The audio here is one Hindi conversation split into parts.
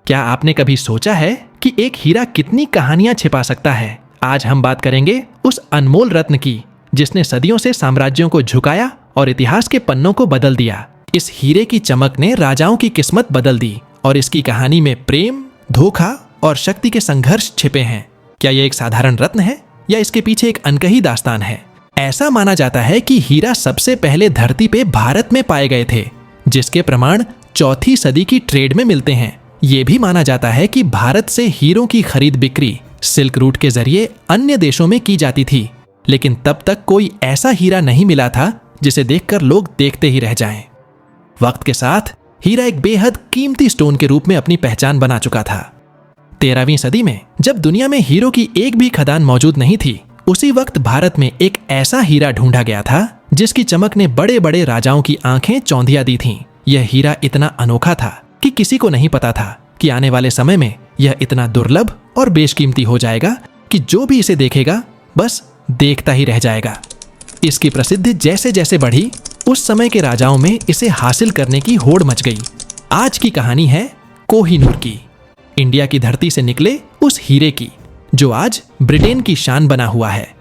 क्या आपने कभी सोचा है कि एक हीरा कितनी कहानियां छिपा सकता है? आज हम बात करेंगे उस अनमोल रत्न की जिसने सदियों से साम्राज्यों को झुकाया और इतिहास के पन्नों को बदल दिया। इस हीरे की चमक ने राजाओं की किस्मत बदल दी और इसकी कहानी में प्रेम, धोखा और शक्ति के संघर्ष छिपे हैं। क्या यह एक साधारण रत्न है या इसके पीछे एक अनकही दास्तान है? ऐसा माना जाता है कि हीरा सबसे पहले धरती पे भारत में पाए गए थे, जिसके प्रमाण 4वीं सदी की ट्रेड में मिलते हैं। ये भी माना जाता है कि भारत से हीरों की खरीद बिक्री सिल्क रूट के जरिए अन्य देशों में की जाती थी, लेकिन तब तक कोई ऐसा हीरा नहीं मिला था जिसे देखकर लोग देखते ही रह जाएं। वक्त के साथ हीरा एक बेहद कीमती स्टोन के रूप में अपनी पहचान बना चुका था। 13वीं सदी में जब दुनिया में हीरो की एक भी खदान मौजूद नहीं थी, उसी वक्त भारत में एक ऐसा हीरा ढूंढा गया था जिसकी चमक ने बड़े बड़े राजाओं की आंखें चौंधिया दी थीं। यह हीरा इतना अनोखा था कि किसी को नहीं पता था कि आने वाले समय में यह इतना दुर्लभ और बेशकीमती हो जाएगा कि जो भी इसे देखेगा बस देखता ही रह जाएगा। इसकी प्रसिद्धि जैसे जैसे बढ़ी, उस समय के राजाओं में इसे हासिल करने की होड़ मच गई। आज की कहानी है कोहिनूर की, इंडिया की धरती से निकले उस हीरे की जो आज ब्रिटेन की शान बना हुआ है।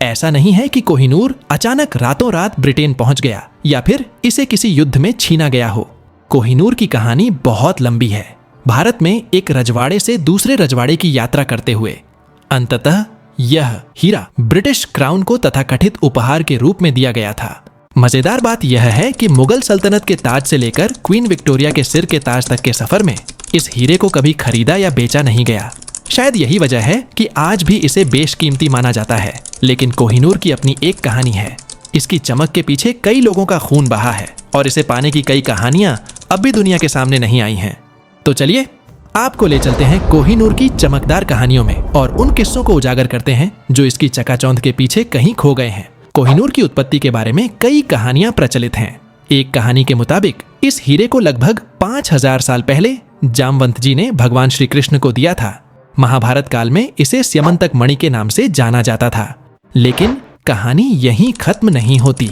ऐसा नहीं है कि कोहिनूर अचानक रातों रात ब्रिटेन पहुंच गया या फिर इसे किसी युद्ध में छीना गया हो। कोहिनूर की कहानी बहुत लंबी है। भारत में एक रजवाड़े से दूसरे रजवाड़े की यात्रा करते हुए अंततः यह हीरा ब्रिटिश क्राउन को तथाकथित उपहार के रूप में दिया गया था। मजेदार बात यह है कि मुगल सल्तनत के ताज से लेकर क्वीन विक्टोरिया के सिर के ताज तक के सफर में इस हीरे को कभी खरीदा या बेचा नहीं गया। शायद यही वजह है कि आज भी इसे बेशकीमती माना जाता है। लेकिन कोहिनूर की अपनी एक कहानी है। इसकी चमक के पीछे कई लोगों का खून बहा है और इसे पाने की कई कहानियां अब भी दुनिया के सामने नहीं आई हैं। तो चलिए आपको ले चलते हैं कोहिनूर की चमकदार कहानियों में और उन किस्सों को उजागर करते हैं जो इसकी चकाचौंध के पीछे कहीं खो गए हैं। कोहिनूर की उत्पत्ति के बारे में कई कहानियां प्रचलित हैं। एक कहानी के मुताबिक इस हीरे को लगभग 5000 साल पहले जामवंत जी ने भगवान श्री कृष्ण को दिया था। महाभारत काल में इसे स्यमंतक मणि के नाम से जाना जाता था। लेकिन कहानी यहीं खत्म नहीं होती।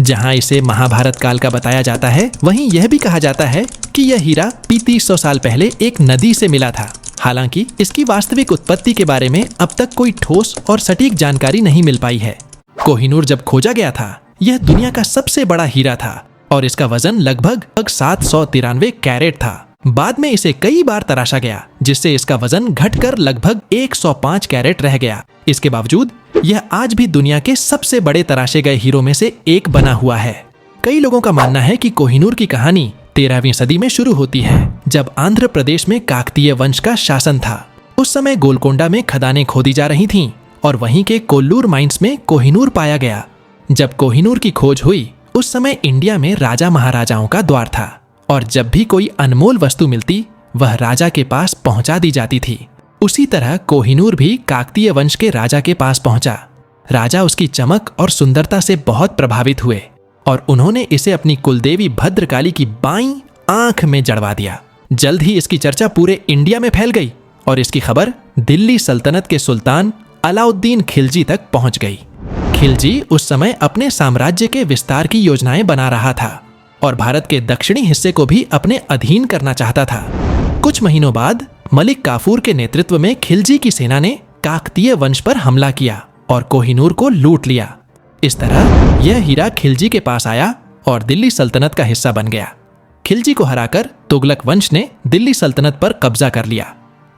जहां इसे महाभारत काल का बताया जाता है, वहीं यह भी कहा जाता है कि यह हीरा 3500 साल पहले एक नदी से मिला था। हालांकि इसकी वास्तविक उत्पत्ति के बारे में अब तक कोई ठोस और सटीक जानकारी नहीं मिल पाई है। कोहिनूर जब खोजा गया था, यह दुनिया का सबसे बड़ा हीरा था और इसका वजन लगभग 793 कैरेट था। बाद में इसे कई बार तराशा गया, जिससे इसका वजन घटकर लगभग 105 कैरेट रह गया। इसके बावजूद यह आज भी दुनिया के सबसे बड़े तराशे गए हीरों में से एक बना हुआ है। कई लोगों का मानना है कि कोहिनूर की कहानी 13वीं सदी में शुरू होती है, जब आंध्र प्रदेश में काकतीय वंश का शासन था। उस समय गोलकोंडा में खदानें खोदी जा रही थीं और वहीं के कोल्लूर माइंस में कोहिनूर पाया गया। जब कोहिनूर की खोज हुई, उस समय इंडिया में राजा महाराजाओं का द्वार था और जब भी कोई अनमोल वस्तु मिलती, वह राजा के पास पहुंचा दी जाती थी। उसी तरह कोहिनूर भी काकतीय वंश के राजा के पास पहुंचा। राजा उसकी चमक और सुंदरता से बहुत प्रभावित हुए और उन्होंने इसे अपनी कुलदेवी भद्रकाली की बाईं आंख में जड़वा दिया। जल्द ही इसकी चर्चा पूरे इंडिया में फैल गई और इसकी खबर दिल्ली सल्तनत के सुल्तान अलाउद्दीन खिलजी तक पहुंच गई। खिलजी उस समय अपने साम्राज्य के विस्तार की योजनाएं बना रहा था और भारत के दक्षिणी हिस्से को भी अपने अधीन करना चाहता था। कुछ महीनों बाद मलिक काफूर के नेतृत्व में खिलजी की सेना ने काकतीय वंश पर हमला किया और कोहिनूर को लूट लिया। इस तरह यह हीरा खिलजी के पास आया और दिल्ली सल्तनत का हिस्सा बन गया। खिलजी को हराकर तुगलक वंश ने दिल्ली सल्तनत पर कब्जा कर लिया।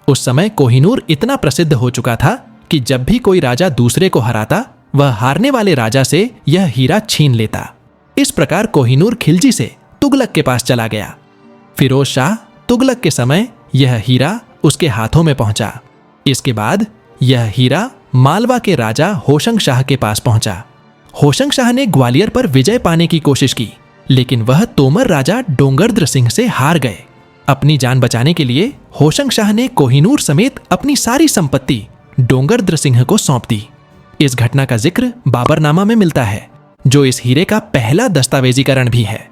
उस समय कोहिनूर इतना प्रसिद्ध हो चुका था कि जब भी कोई राजा दूसरे को हराता, वह हारने वाले राजा से यह हीरा छीन लेता। इस प्रकार कोहिनूर खिलजी से तुगलक के पास चला गया। फिरोज शाह तुगलक के समय यह हीरा उसके हाथों में पहुंचा। इसके बाद यह हीरा मालवा के राजा होशंग शाह के पास पहुंचा। होशंग शाह ने ग्वालियर पर विजय पाने की कोशिश की, लेकिन वह तोमर राजा डोंगरद्र सिंह से हार गए। अपनी जान बचाने के लिए होशंग शाह ने कोहिनूर समेत अपनी सारी संपत्ति डोंगरद्र सिंह को सौंप दी। इस घटना का जिक्र बाबरनामा में मिलता है, जो इस हीरे का पहला दस्तावेजीकरण भी है।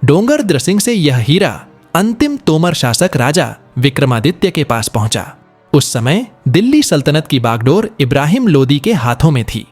डोंगरद्र सिंह से यह हीरा अंतिम तोमर शासक राजा विक्रमादित्य के पास पहुंचा। उस समय दिल्ली सल्तनत की बागडोर इब्राहिम लोदी के हाथों में थी।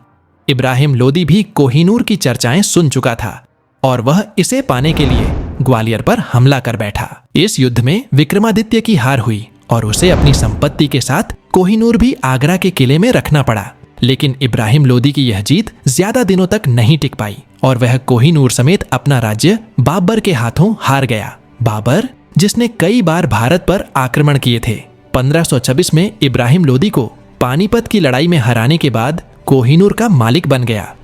इब्राहिम लोदी भी कोहिनूर की चर्चाएं सुन चुका था और वह इसे पाने के लिए ग्वालियर पर हमला कर बैठा। इस युद्ध में विक्रमादित्य की हार हुई और उसे अपनी संपत्ति के साथ कोहिनूर भी आगरा के किले में रखना पड़ा। लेकिन इब्राहिम लोदी की यह जीत ज्यादा दिनों तक नहीं टिक पाई और वह कोहिनूर समेत अपना राज्य बाबर के हाथों हार गया। बाबर, जिसने कई बार भारत पर आक्रमण किए थे, 1526 में इब्राहिम लोदी को पानीपत की लड़ाई में हराने के बाद कोहिनूर का मालिक बन गया।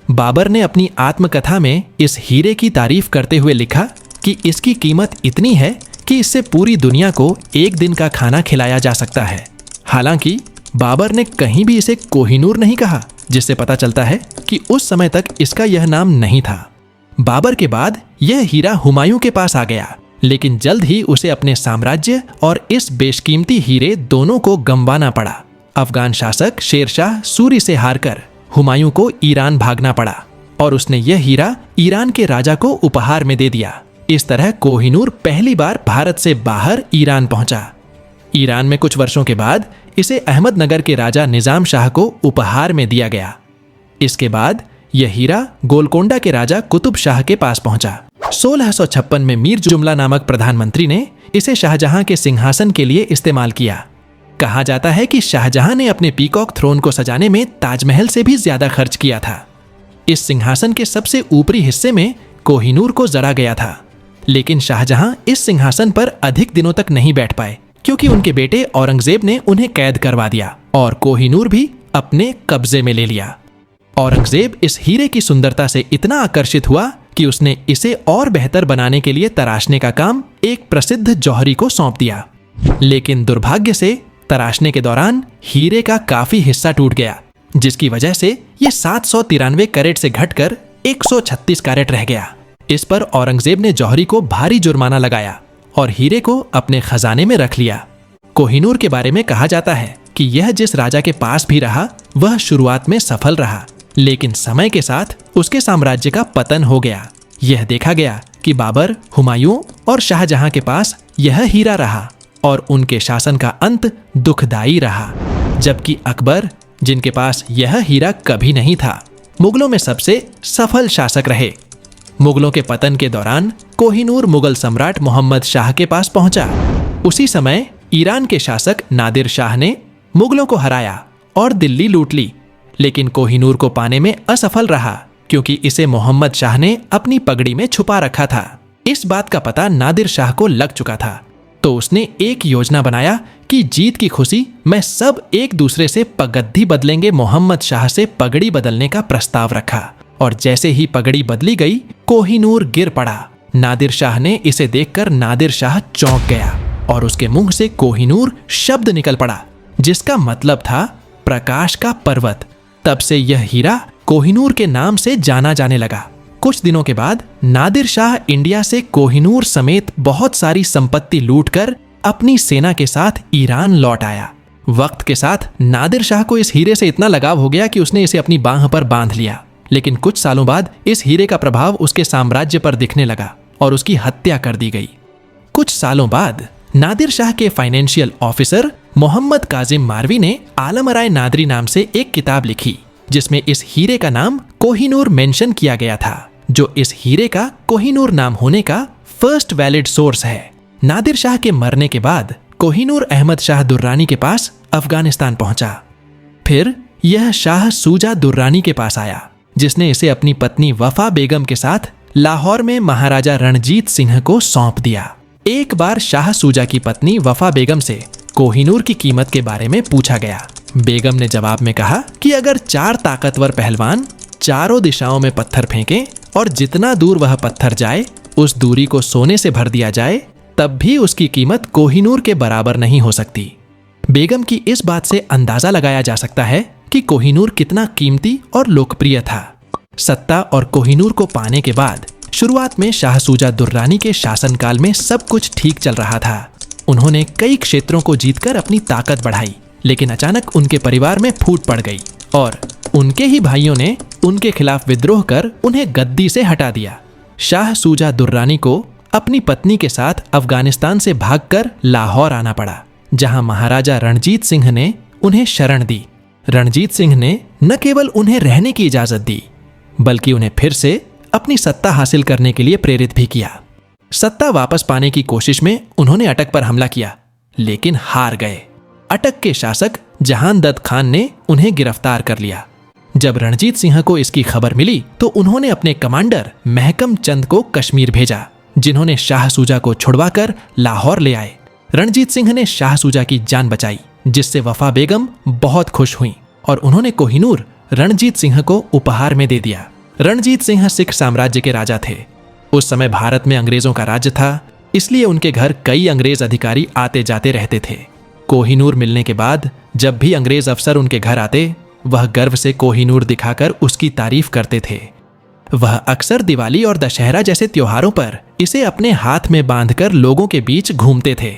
बाबर ने अपनी आत्मकथा में इस हीरे की तारीफ करते हुए लिखा कि इसकी कीमत इतनी है कि इससे पूरी दुनिया को एक दिन का खाना खिलाया जा सकता है। हालांकि बाबर ने कहीं भी इसे कोहिनूर नहीं कहा, जिससे पता चलता है कि उस समय तक इसका यह नाम नहीं था। बाबर के बाद यह हीरा हुमायूं के पास आ गया, लेकिन जल्द ही उसे अपने साम्राज्य और इस बेशकीमती हीरे दोनों को गंवाना पड़ा। अफगान शासक शेरशाह सूरी से हारकर हुमायूं को ईरान भागना पड़ा और उसने यह हीरा ईरान के राजा को उपहार में दे दिया। इस तरह कोहिनूर पहली बार भारत से बाहर ईरान पहुंचा। ईरान में कुछ वर्षों के बाद इसे अहमदनगर के राजा निजाम शाह को उपहार में दिया गया। इसके बाद यह हीरा गोलकोंडा के राजा कुतुब शाह के पास पहुंचा। 1656 में मीर जुमला नामक प्रधानमंत्री ने इसे शाहजहां के सिंहासन के लिए इस्तेमाल किया। कहा जाता है कि शाहजहां ने अपने पीकॉक थ्रोन को सजाने में ताजमहल से भी ज्यादा खर्च किया था। इस सिंहासन के सबसे ऊपरी हिस्से में कोहिनूर को जड़ा गया था, लेकिन शाहजहां इस सिंहासन पर अधिक दिनों तक नहीं बैठ पाए क्योंकि उनके बेटे औरंगजेब ने उन्हें कैद करवा दिया और कोहिनूर भी अपने कब्जे में ले लिया। औरंगजेब इस हीरे की सुंदरता से इतना आकर्षित हुआ कि उसने इसे और बेहतर बनाने के लिए तराशने का काम एक प्रसिद्ध जौहरी को सौंप दिया। लेकिन दुर्भाग्य से तराशने के दौरान हीरे का काफी हिस्सा टूट गया, जिसकी वजह से ये 793 कैरेट से घटकर 136 कैरेट रह गया। इस पर औरंगजेब ने जौहरी को भारी जुर्माना लगाया और हीरे को अपने खजाने में रख लिया। कोहिनूर के बारे में कहा जाता है कि यह जिस राजा के पास भी रहा वह शुरुआत में सफल रहा, लेकिन समय के साथ उसके साम्राज्य का पतन हो गया। यह देखा गया कि बाबर, हुमायूं और शाहजहां के पास यह हीरा रहा और उनके शासन का अंत दुखदाई रहा, जबकि अकबर, जिनके पास यह हीरा कभी नहीं था, मुगलों में सबसे सफल शासक रहे। मुगलों के पतन के दौरान कोहिनूर मुगल सम्राट मोहम्मद शाह के पास पहुंचा। उसी समय ईरान के शासक नादिर शाह ने मुगलों को हराया और दिल्ली लूट ली, लेकिन कोहिनूर को पाने में असफल रहा क्योंकि इसे मोहम्मद शाह ने अपनी पगड़ी में छुपा रखा था। इस बात का पता नादिर शाह को लग चुका था, तो उसने एक योजना बनाया कि जीत की खुशी में सब एक दूसरे से पगड्डी बदलेंगे। मोहम्मद शाह से पगड़ी बदलने का प्रस्ताव रखा और जैसे ही पगड़ी बदली गई, कोहिनूर गिर पड़ा। नादिर शाह ने इसे देखकर नादिर शाह चौंक गया और उसके मुंह से कोहिनूर शब्द निकल पड़ा, जिसका मतलब था प्रकाश का पर्वत। तब से यह हीरा कोहिनूर के नाम से जाना जाने लगा। कुछ दिनों के बाद नादिर शाह इंडिया से कोहिनूर समेत बहुत सारी संपत्ति लूटकर अपनी सेना के साथ ईरान लौट आया। वक्त के साथ नादिर शाह को इस हीरे से इतना लगाव हो गया कि उसने इसे अपनी बांह पर बांध लिया, लेकिन कुछ सालों बाद इस हीरे का प्रभाव उसके साम्राज्य पर दिखने लगा और उसकी हत्या कर दी गई। कुछ सालों बाद नादिर शाह के फाइनेंशियल ऑफिसर मोहम्मद काजिम मारवी ने आलमराय नादरी नाम से एक किताब लिखी, जिसमें इस हीरे का नाम कोहिनूर मेंशन किया गया था, जो इस हीरे का कोहिनूर नाम होने का फर्स्ट वैलिड सोर्स है। नादिर शाह के मरने के बाद कोहिनूर अहमद शाह दुर्रानी के पास अफगानिस्तान पहुंचा। फिर यह शाह सूजा दुर्रानी के पास आया, जिसने इसे अपनी पत्नी वफा बेगम के साथ लाहौर में महाराजा रणजीत सिंह को सौंप दिया। एक बार शाह सूजा की पत्नी वफा बेगम से कोहिनूर की कीमत के बारे में पूछा गया। बेगम ने जवाब में कहा कि अगर 4 ताकतवर पहलवान चारों दिशाओं में पत्थर फेंकें और जितना दूर वह पत्थर जाए उस दूरी को सोने से भर दिया जाए, तब भी उसकी कीमत कोहिनूर के बराबर नहीं हो सकती। बेगम की इस बात से अंदाजा लगाया जा सकता है कि कोहिनूर कितना कीमती और लोकप्रिय था। सत्ता और कोहिनूर को पाने के बाद शुरुआत में शाह सूजा दुर्रानी के शासनकाल में सब कुछ ठीक चल रहा था। उन्होंने कई क्षेत्रों को जीतकर अपनी ताकत बढ़ाई, लेकिन अचानक उनके परिवार में फूट पड़ गई और उनके ही भाइयों ने उनके खिलाफ विद्रोह कर उन्हें गद्दी से हटा दिया। शाह सूजा दुर्रानी को अपनी पत्नी के साथ अफगानिस्तान से भागकर लाहौर आना पड़ा, जहां महाराजा रणजीत सिंह ने उन्हें शरण दी। रणजीत सिंह ने न केवल उन्हें रहने की इजाजत दी, बल्कि उन्हें फिर से अपनी सत्ता हासिल करने के लिए प्रेरित भी किया। सत्ता वापस पाने की कोशिश में उन्होंने अटक पर हमला किया, लेकिन हार गए। अटक के शासक जहान दत्त खान ने उन्हें गिरफ्तार कर लिया। जब रणजीत सिंह को इसकी खबर मिली तो उन्होंने अपने कमांडर महकम चंद को कश्मीर भेजा, जिन्होंने शाह सूजा को छुड़वाकर लाहौर ले आए। रणजीत सिंह ने शाह सूजा की जान बचाई, जिससे वफा बेगम बहुत खुश हुई और उन्होंने कोहिनूर रणजीत सिंह को उपहार में दे दिया। रणजीत सिंह सिख साम्राज्य के राजा थे। उस समय भारत में अंग्रेजों का राज्य था, इसलिए उनके घर कई अंग्रेज अधिकारी आते जाते रहते थे। कोहिनूर मिलने के बाद जब भी अंग्रेज अफसर उनके घर आते, वह गर्व से कोहिनूर दिखाकर उसकी तारीफ करते थे। वह अक्सर दिवाली और दशहरा जैसे त्योहारों पर इसे अपने हाथ में बांधकर लोगों के बीच घूमते थे।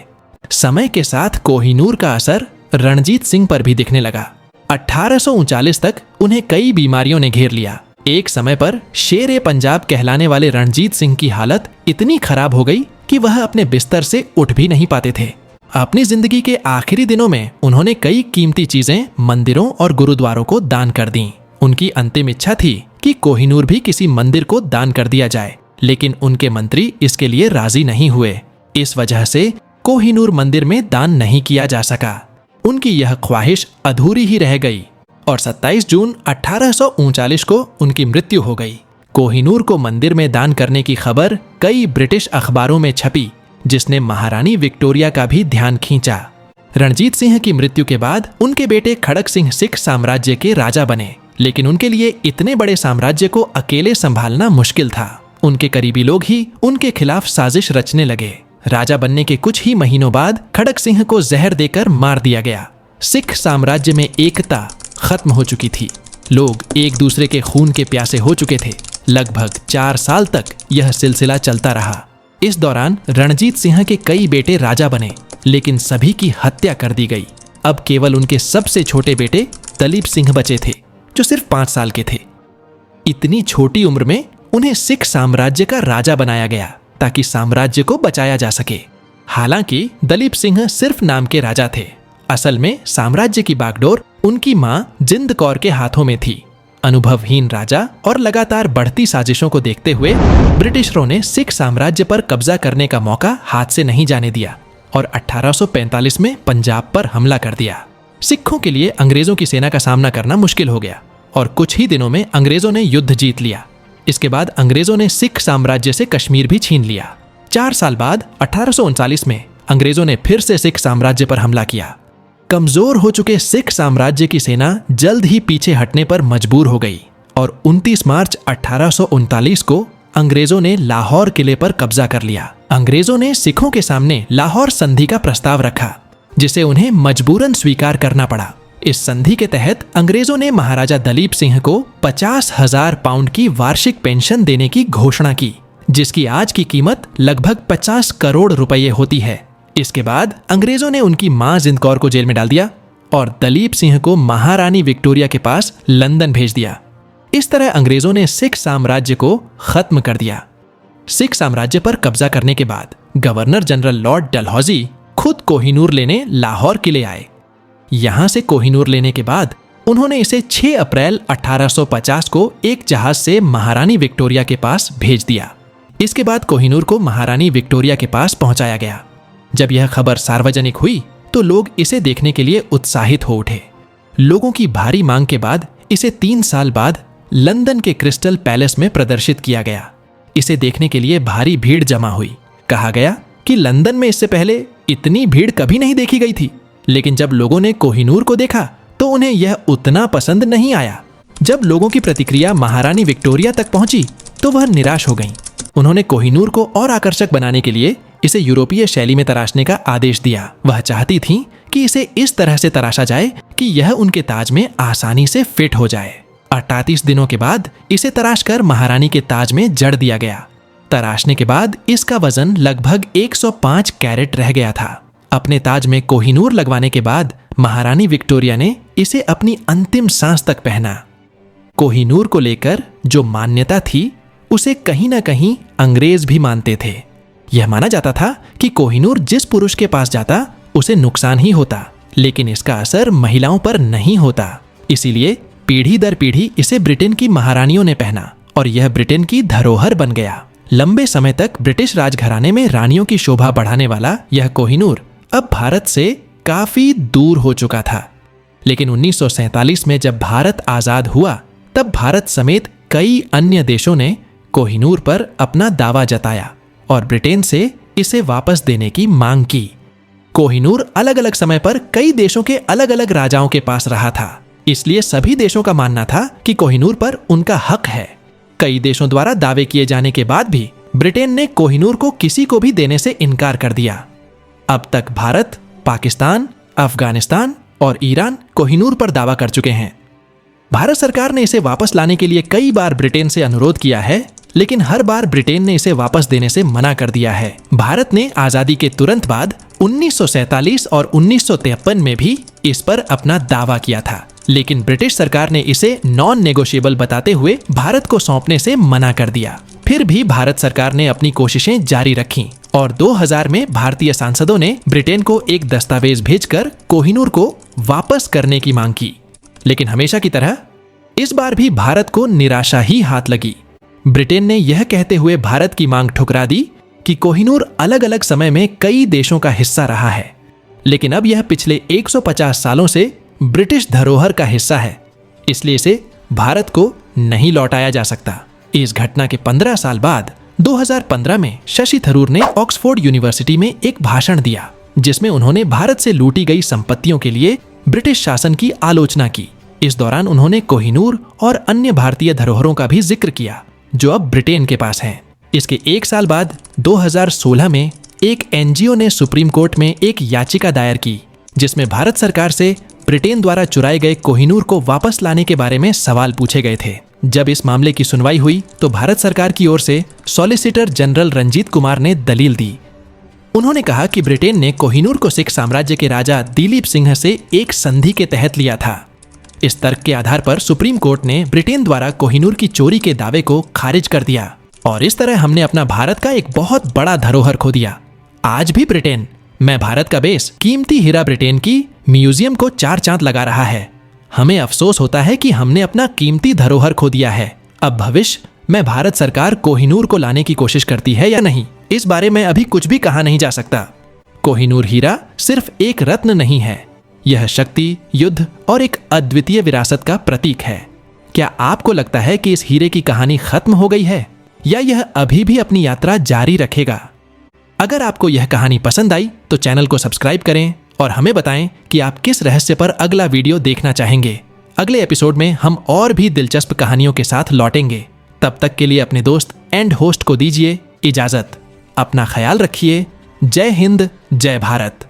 समय के साथ कोहिनूर का असर रणजीत सिंह पर भी दिखने लगा। 1839 तक उन्हें कई बीमारियों ने घेर लिया। एक समय पर शेर पंजाब कहलाने वाले रणजीत सिंह की हालत इतनी खराब हो गई कि वह अपने बिस्तर से उठ भी नहीं पाते थे। अपनी जिंदगी के आखिरी दिनों में उन्होंने कई कीमती चीजें मंदिरों और गुरुद्वारों को दान कर दी। उनकी अंतिम इच्छा थी कि कोहिनूर भी किसी मंदिर को दान कर दिया जाए, लेकिन उनके मंत्री इसके लिए राजी नहीं हुए। इस वजह से कोहिनूर मंदिर में दान नहीं किया जा सका। उनकी यह ख्वाहिश अधूरी ही रह गई और 27 जून 1839 को उनकी मृत्यु हो गई। कोहिनूर को मंदिर में दान करने की खबर कई ब्रिटिश अखबारों में छपी, जिसने महारानी विक्टोरिया का भी ध्यान खींचा। रणजीत सिंह की मृत्यु के बाद उनके बेटे खड़क सिंह सिख साम्राज्य के राजा बने, लेकिन उनके लिए इतने बड़े साम्राज्य को अकेले संभालना मुश्किल था। उनके करीबी लोग ही उनके खिलाफ साजिश रचने लगे। राजा बनने के कुछ ही महीनों बाद खड़क सिंह को जहर देकर मार दिया गया। सिख साम्राज्य में एकता खत्म हो चुकी थी। लोग एक दूसरे के खून के प्यासे हो चुके थे। लगभग 4 साल तक यह सिलसिला चलता रहा। इस दौरान रणजीत सिंह के कई बेटे राजा बने, लेकिन सभी की हत्या कर दी गई। अब केवल उनके सबसे छोटे बेटे दलीप सिंह बचे थे, जो सिर्फ 5 साल के थे। इतनी छोटी उम्र में उन्हें सिख साम्राज्य का राजा बनाया गया ताकि साम्राज्य को बचाया जा सके। हालांकि दलीप सिंह सिर्फ नाम के राजा थे। असल में साम्राज्य की बागडोर उनकी मां जिंद कौर के हाथों में थी। अनुभवहीन राजा और लगातार बढ़ती साजिशों को देखते हुए ब्रिटिशरों ने सिख साम्राज्य पर कब्जा करने का मौका हाथ से नहीं जाने दिया और 1845 में पंजाब पर हमला कर दिया। सिखों के लिए अंग्रेजों की सेना का सामना करना मुश्किल हो गया और कुछ ही दिनों में अंग्रेजों ने युद्ध जीत लिया। इसके बाद अंग्रेजों ने सिख साम्राज्य से कश्मीर भी छीन लिया। 4 साल बाद 1839 में अंग्रेजों ने फिर से सिख साम्राज्य पर हमला किया। कमजोर हो चुके सिख साम्राज्य की सेना जल्द ही पीछे हटने पर मजबूर हो गई और 29 मार्च 1839 को अंग्रेजों ने लाहौर किले पर कब्जा कर लिया। अंग्रेजों ने सिखों के सामने लाहौर संधि का प्रस्ताव रखा, जिसे उन्हें मजबूरन स्वीकार करना पड़ा। इस संधि के तहत अंग्रेजों ने महाराजा दलीप सिंह को 50,000 पाउंड की वार्षिक पेंशन देने की घोषणा की, जिसकी आज की कीमत लगभग 50 करोड़ रुपये होती है। इसके बाद अंग्रेजों ने उनकी मां जिंद कौर को जेल में डाल दिया और दलीप सिंह को महारानी विक्टोरिया के पास लंदन भेज दिया। इस तरह अंग्रेजों ने सिख साम्राज्य को खत्म कर दिया। सिख साम्राज्य पर कब्जा करने के बाद गवर्नर जनरल लॉर्ड डलहौजी खुद कोहिनूर लेने लाहौर किले आए। यहां से कोहिनूर लेने के बाद उन्होंने इसे 6 अप्रैल 1850 को एक जहाज से महारानी विक्टोरिया के पास भेज दिया। इसके बाद कोहिनूर को महारानी विक्टोरिया के पास पहुंचाया गया। जब यह खबर सार्वजनिक हुई तो लोग इसे देखने के लिए उत्साहित हो उठे। लोगों की भारी मांग के बाद इसे 3 साल बाद लंदन के क्रिस्टल पैलेस में प्रदर्शित किया गया। इसे देखने के लिए भारी भीड़ जमा हुई। कहा गया कि लंदन में इससे पहले इतनी भीड़ कभी नहीं देखी गई थी, लेकिन जब लोगों ने कोहिनूर को देखा तो उन्हें यह उतना पसंद नहीं आया। जब लोगों की प्रतिक्रिया महारानी विक्टोरिया तक पहुंची तो वह निराश हो गईं। उन्होंने कोहिनूर को और आकर्षक बनाने के लिए इसे यूरोपीय शैली में तराशने का आदेश दिया। वह चाहती थीं कि इसे इस तरह से तराशा जाए कि यह उनके ताज में आसानी से फिट हो जाए। 38 दिनों के बाद इसे तराश कर महारानी के ताज में जड़ दिया गया। तराशने के बाद इसका वजन लगभग 105 कैरेट रह गया था। अपने ताज में कोहिनूर लगवाने के बाद महारानी विक्टोरिया ने इसे अपनी अंतिम सांस तक पहना। कोहिनूर को लेकर जो मान्यता थी उसे कहीं ना कहीं अंग्रेज भी मानते थे। यह माना जाता था कि कोहिनूर जिस पुरुष के पास जाता उसे नुकसान ही होता, लेकिन इसका असर महिलाओं पर नहीं होता। इसीलिए पीढ़ी दर पीढ़ी इसे ब्रिटेन की महारानियों ने पहना और यह ब्रिटेन की धरोहर बन गया। लंबे समय तक ब्रिटिश राजघराने में रानियों की शोभा बढ़ाने वाला यह कोहिनूर अब भारत से काफी दूर हो चुका था। लेकिन 1947 में जब भारत आजाद हुआ तब भारत समेत कई अन्य देशों ने कोहिनूर पर अपना दावा जताया और ब्रिटेन से इसे वापस देने की मांग की। कोहिनूर अलग अलग समय पर कई देशों के अलग अलग राजाओं के पास रहा था, इसलिए सभी देशों का मानना था कि कोहिनूर पर उनका हक है। कई देशों द्वारा दावे किए जाने के बाद भी ब्रिटेन ने कोहिनूर को किसी को भी देने से इनकार कर दिया। अब तक भारत, पाकिस्तान, अफगानिस्तान और ईरान कोहिनूर पर दावा कर चुके हैं। भारत सरकार ने इसे वापस लाने के लिए कई बार ब्रिटेन से अनुरोध किया है, लेकिन हर बार ब्रिटेन ने इसे वापस देने से मना कर दिया है। भारत ने आजादी के तुरंत बाद 1947 और 1953 में भी इस पर अपना दावा किया था, लेकिन ब्रिटिश सरकार ने इसे नॉन नेगोशिएबल बताते हुए भारत को सौंपने से मना कर दिया। फिर भी भारत सरकार ने अपनी कोशिशें जारी रखीं और 2000 में भारतीय सांसदों ने ब्रिटेन को एक दस्तावेज भेजकर कोहिनूर को वापस करने की मांग की। लेकिन हमेशा की तरह इस बार भी भारत को निराशा ही हाथ लगी। ब्रिटेन ने यह कहते हुए भारत की मांग ठुकरा दी कि कोहिनूर अलग अलग समय में कई देशों का हिस्सा रहा है, लेकिन अब यह पिछले 150 सालों से ब्रिटिश धरोहर का हिस्सा है, इसलिए इसे भारत को नहीं लौटाया जा सकता। इस घटना के 15 साल बाद 2015 में शशि थरूर ने ऑक्सफोर्ड यूनिवर्सिटी में एक भाषण दिया, जिसमें उन्होंने भारत से लूटी गई संपत्तियों के लिए ब्रिटिश शासन की आलोचना की। इस दौरान उन्होंने कोहिनूर और अन्य भारतीय धरोहरों का भी जिक्र किया, जो अब ब्रिटेन के पास हैं। इसके एक साल बाद 2016 में एक एनजीओ ने सुप्रीम कोर्ट में एक याचिका दायर की, जिसमें भारत सरकार से ब्रिटेन द्वारा चुराए गए कोहिनूर को वापस लाने के बारे में सवाल पूछे गए थे। जब इस मामले की सुनवाई हुई तो भारत सरकार की ओर से सॉलिसिटर जनरल रंजीत कुमार ने दलील दी। उन्होंने कहा कि ब्रिटेन ने कोहिनूर को सिख साम्राज्य के राजा दिलीप सिंह से एक संधि के तहत लिया था। इस तर्क के आधार पर सुप्रीम कोर्ट ने ब्रिटेन द्वारा कोहिनूर की चोरी के दावे को खारिज कर दिया और इस तरह हमने अपना भारत का एक बहुत बड़ा धरोहर खो दिया। आज भी ब्रिटेन, मैं भारत का बेस, कीमती हीरा ब्रिटेन की म्यूजियम को 4 चांद लगा रहा है। हमें अफसोस होता है कि हमने अपना कीमती धरोहर खो दिया है। अब भविष्य में भारत सरकार कोहिनूर को लाने की कोशिश करती है या नहीं, इस बारे में अभी कुछ भी कहा नहीं जा सकता। कोहिनूर हीरा सिर्फ एक रत्न नहीं है, यह शक्ति, युद्ध और एक अद्वितीय विरासत का प्रतीक है। क्या आपको लगता है कि इस हीरे की कहानी खत्म हो गई है या यह अभी भी अपनी यात्रा जारी रखेगा? अगर आपको यह कहानी पसंद आई तो चैनल को सब्सक्राइब करें और हमें बताएं कि आप किस रहस्य पर अगला वीडियो देखना चाहेंगे। अगले एपिसोड में हम और भी दिलचस्प कहानियों के साथ लौटेंगे। तब तक के लिए अपने दोस्त एंड होस्ट को दीजिए इजाजत। अपना ख्याल रखिए। जय हिंद, जय भारत।